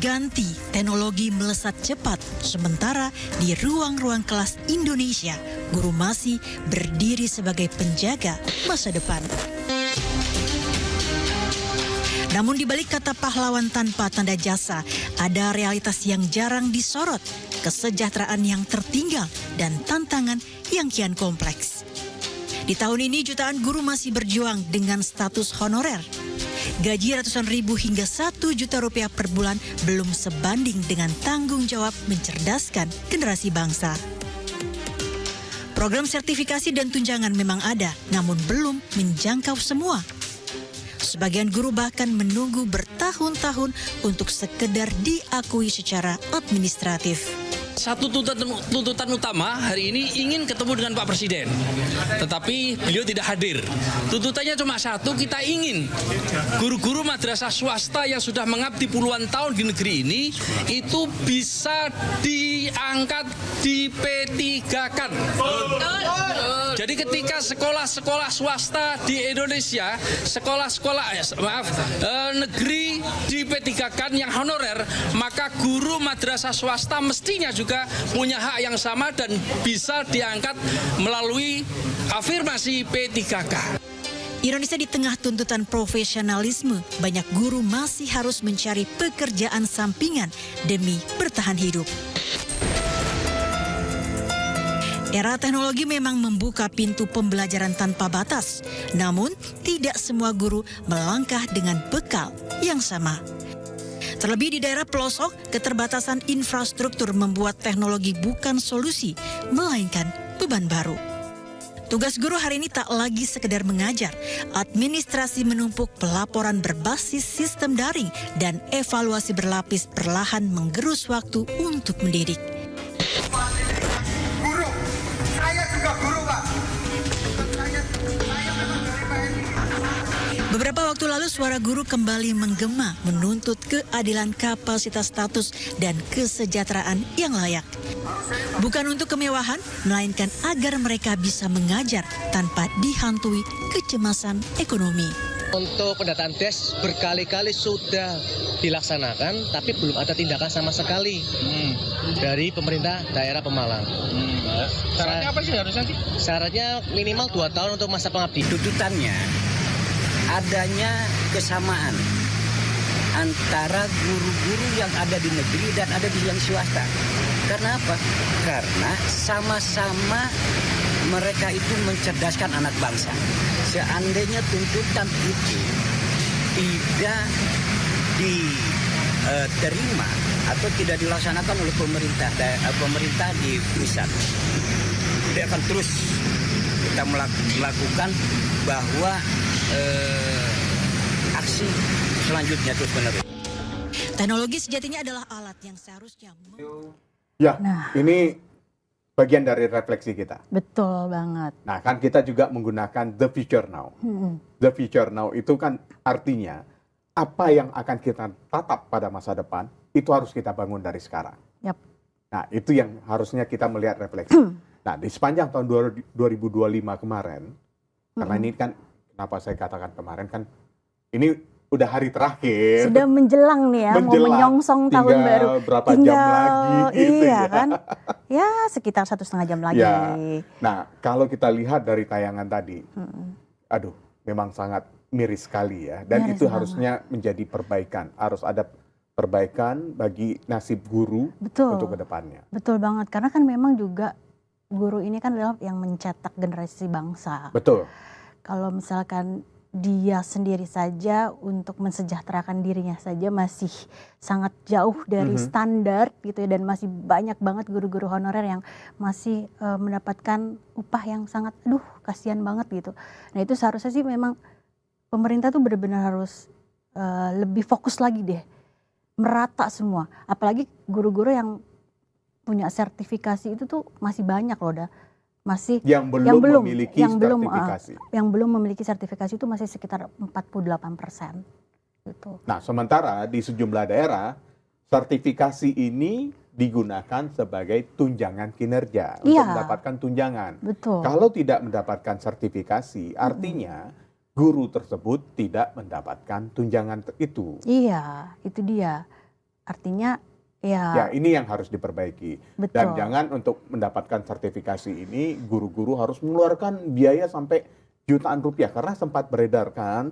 berganti, teknologi melesat cepat. Sementara di ruang-ruang kelas Indonesia, guru masih berdiri sebagai penjaga masa depan. Namun di balik kata pahlawan tanpa tanda jasa, ada realitas yang jarang disorot, kesejahteraan yang tertinggal, dan tantangan yang kian kompleks. Di tahun ini jutaan guru masih berjuang dengan status honorer. Gaji ratusan ribu hingga 1 juta rupiah per bulan belum sebanding dengan tanggung jawab mencerdaskan generasi bangsa. Program sertifikasi dan tunjangan memang ada, namun belum menjangkau semua. Sebagian guru bahkan menunggu bertahun-tahun untuk sekedar diakui secara administratif. Satu tuntutan utama hari ini ingin ketemu dengan Pak Presiden, tetapi beliau tidak hadir. Tuntutannya cuma satu, kita ingin guru-guru madrasah swasta yang sudah mengabdi puluhan tahun di negeri ini itu bisa diangkat di P3-kan. Jadi ketika sekolah-sekolah swasta di Indonesia, negeri di P3-kan yang honorer, maka guru madrasah swasta mestinya juga punya hak yang sama dan bisa diangkat melalui afirmasi P3K. Ironisnya di tengah tuntutan profesionalisme, banyak guru masih harus mencari pekerjaan sampingan demi bertahan hidup. Era teknologi memang membuka pintu pembelajaran tanpa batas, namun tidak semua guru melangkah dengan bekal yang sama. Terlebih di daerah pelosok, keterbatasan infrastruktur membuat teknologi bukan solusi, melainkan beban baru. Tugas guru hari ini tak lagi sekedar mengajar. Administrasi menumpuk, pelaporan berbasis sistem daring, dan evaluasi berlapis perlahan menggerus waktu untuk mendidik. Guru, saya juga guru, Pak. Saya memang dari PNI. Beberapa waktu lalu suara guru kembali menggema menuntut keadilan kapasitas status dan kesejahteraan yang layak. Bukan untuk kemewahan, melainkan agar mereka bisa mengajar tanpa dihantui kecemasan ekonomi. Untuk pendataan tes berkali-kali sudah dilaksanakan, tapi belum ada tindakan sama sekali dari pemerintah daerah Pemalang. Syaratnya apa sih harusnya sih? Syaratnya minimal 2 tahun untuk masa pengabdian. Tuntutannya adanya kesamaan antara guru-guru yang ada di negeri dan ada di yang swasta. Karena apa? Karena sama-sama mereka itu mencerdaskan anak bangsa. Seandainya tuntutan itu tidak diterima atau tidak dilaksanakan oleh pemerintah di pusat, dia akan terus kita melakukan bahwa aksi selanjutnya terus menerus. Teknologi sejatinya adalah alat yang seharusnya... Ya, ini bagian dari refleksi kita. Betul banget. Nah, kan kita juga menggunakan the future now. The future now itu kan artinya apa yang akan kita tatap pada masa depan, itu harus kita bangun dari sekarang. Yap. Nah, itu yang harusnya kita melihat refleksi. Nah, di sepanjang tahun 2025 kemarin, karena ini kan, kenapa saya katakan kemarin kan, ini udah hari terakhir. Sudah menjelang nih ya, mau menyongsong tahun baru. Berapa jam lagi gitu iya ya. kan, ya sekitar 1,5 jam lagi. Ya. Nah, kalau kita lihat dari tayangan tadi, aduh, memang sangat miris sekali ya. Dan Miris itu banget. harusnya menjadi perbaikan. Harus ada perbaikan bagi nasib guru Betul. untuk kedepannya. Betul banget, karena kan memang juga guru ini kan adalah yang mencetak generasi bangsa. Betul. Kalau misalkan dia sendiri saja untuk mensejahterakan dirinya saja masih sangat jauh dari standar gitu ya, dan masih banyak banget guru-guru honorer yang masih mendapatkan upah yang sangat kasihan banget gitu. Nah, itu seharusnya sih memang pemerintah tuh benar-benar harus lebih fokus lagi deh, merata semua. Apalagi guru-guru yang punya sertifikasi itu tuh masih banyak loh, masih yang belum memiliki sertifikasi. Yang belum memiliki sertifikasi itu masih sekitar 48% gitu. Nah, sementara di sejumlah daerah sertifikasi ini digunakan sebagai tunjangan kinerja untuk mendapatkan tunjangan. Betul. Kalau tidak mendapatkan sertifikasi, artinya guru tersebut tidak mendapatkan tunjangan itu. Iya, itu dia. artinya Ya, ya ini yang harus diperbaiki. Dan betul. jangan untuk mendapatkan sertifikasi ini, guru-guru harus mengeluarkan biaya sampai jutaan rupiah. Karena sempat beredar kan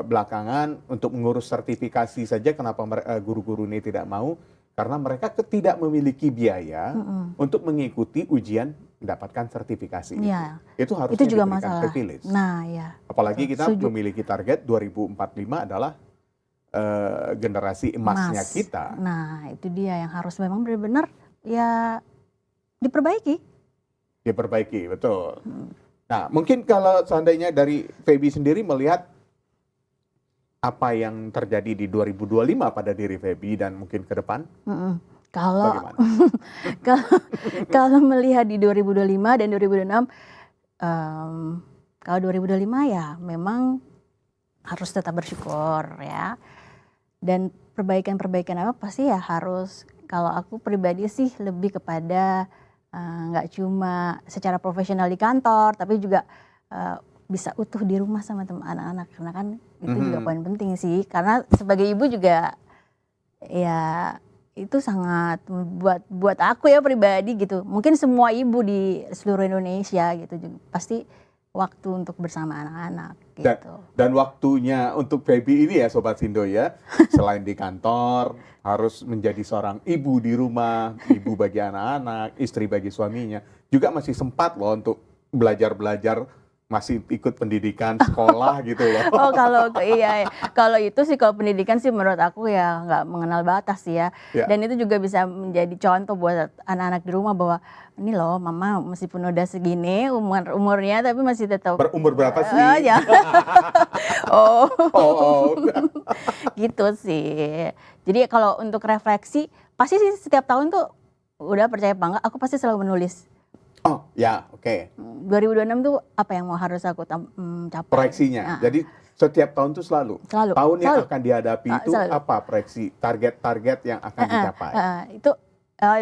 belakangan untuk mengurus sertifikasi saja, kenapa guru-guru ini tidak mau? Karena mereka tidak memiliki biaya untuk mengikuti ujian mendapatkan sertifikasi itu. Ya, Itu harusnya itu juga diberikan masalah. privilege. Nah, ya. Apalagi kita Setuju. memiliki target 2045 adalah generasi emasnya Emas. kita. Nah, itu dia yang harus memang benar-benar ya diperbaiki. Diperbaiki, betul. Nah, mungkin kalau seandainya dari Feby sendiri melihat apa yang terjadi di 2025 pada diri Feby dan mungkin ke depan, Mm-mm. Kalau bagaimana? kalau kalau melihat di 2025 dan 2026, kalau 2025 ya memang harus tetap bersyukur ya. Dan perbaikan-perbaikan apa pasti ya harus, kalau aku pribadi sih lebih kepada nggak cuma secara profesional di kantor, tapi juga bisa utuh di rumah sama teman anak-anak, karena kan itu juga poin penting sih. Karena sebagai ibu juga ya itu sangat buat aku ya pribadi gitu. Mungkin semua ibu di seluruh Indonesia gitu juga pasti waktu untuk bersama anak-anak gitu. Dan waktunya untuk Feby ini ya Sobat Sindo ya, selain di kantor, harus menjadi seorang ibu di rumah, ibu bagi anak-anak, istri bagi suaminya, juga masih sempat loh untuk belajar-belajar, masih ikut pendidikan sekolah gitu loh. Oh iya, kalau itu sih, kalau pendidikan sih menurut aku ya nggak mengenal batas sih ya. Ya. Dan itu juga bisa menjadi contoh buat anak-anak di rumah bahwa ini loh mama meskipun udah segini umurnya tapi masih tetap Berumur berapa sih? ya. Oh, Oh. gitu sih. Jadi kalau untuk refleksi pasti sih setiap tahun tuh udah percaya apa enggak aku pasti selalu menulis. Oh, ya, oke. 2026 tuh apa yang mau harus aku capai. Proyeksinya. Nah, Jadi setiap tahun tuh selalu. Selalu, Tahun yang selalu. akan dihadapi itu Selalu. apa proyeksi, target-target yang akan dicapai. itu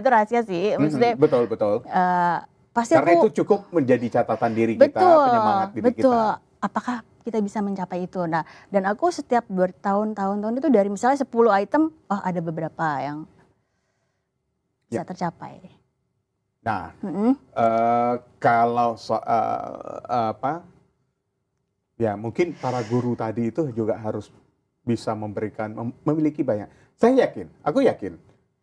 rahasia sih. Maksudnya Betul, betul. pasti Karena aku itu cukup menjadi catatan diri kita, betul, penyemangat diri betul. kita. Apakah kita bisa mencapai itu? Nah, dan aku setiap tahun itu dari misalnya 10 item, oh ada beberapa yang bisa Ya. tercapai. Nah, Mm-mm. kalau ya mungkin para guru tadi itu juga harus bisa memiliki banyak. Saya yakin, aku yakin,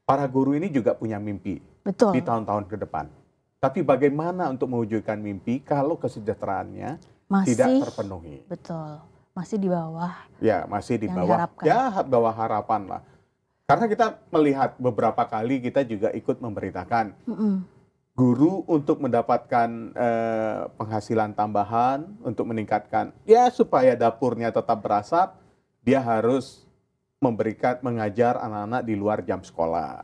para guru ini juga punya mimpi Betul. di tahun-tahun ke depan. Tapi bagaimana untuk mewujudkan mimpi kalau kesejahteraannya tidak terpenuhi? Betul. Masih di bawah. Ya, masih di Yang bawah, diharapkan. ya bawah harapan lah. Karena kita melihat beberapa kali kita juga ikut memberitakan Mm-mm. guru untuk mendapatkan penghasilan tambahan, untuk meningkatkan, ya supaya dapurnya tetap berasap, dia harus mengajar anak-anak di luar jam sekolah,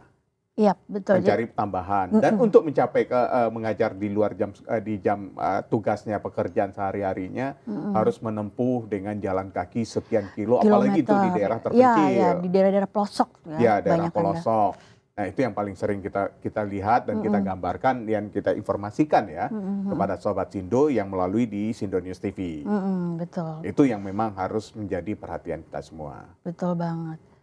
Iya, betul. mencari tambahan. Dan untuk mencapai mengajar di luar di jam tugasnya, pekerjaan sehari-harinya, harus menempuh dengan jalan kaki sekian kilo, apalagi itu di daerah terpencil. Iya, di daerah-daerah pelosok. Ya, daerah banyak kan, pelosok. Nah, itu yang paling sering kita lihat dan kita gambarkan dan kita informasikan ya kepada Sobat Sindo yang melalui di Sindo News TV. betul. Itu yang memang harus menjadi perhatian kita semua. Betul banget.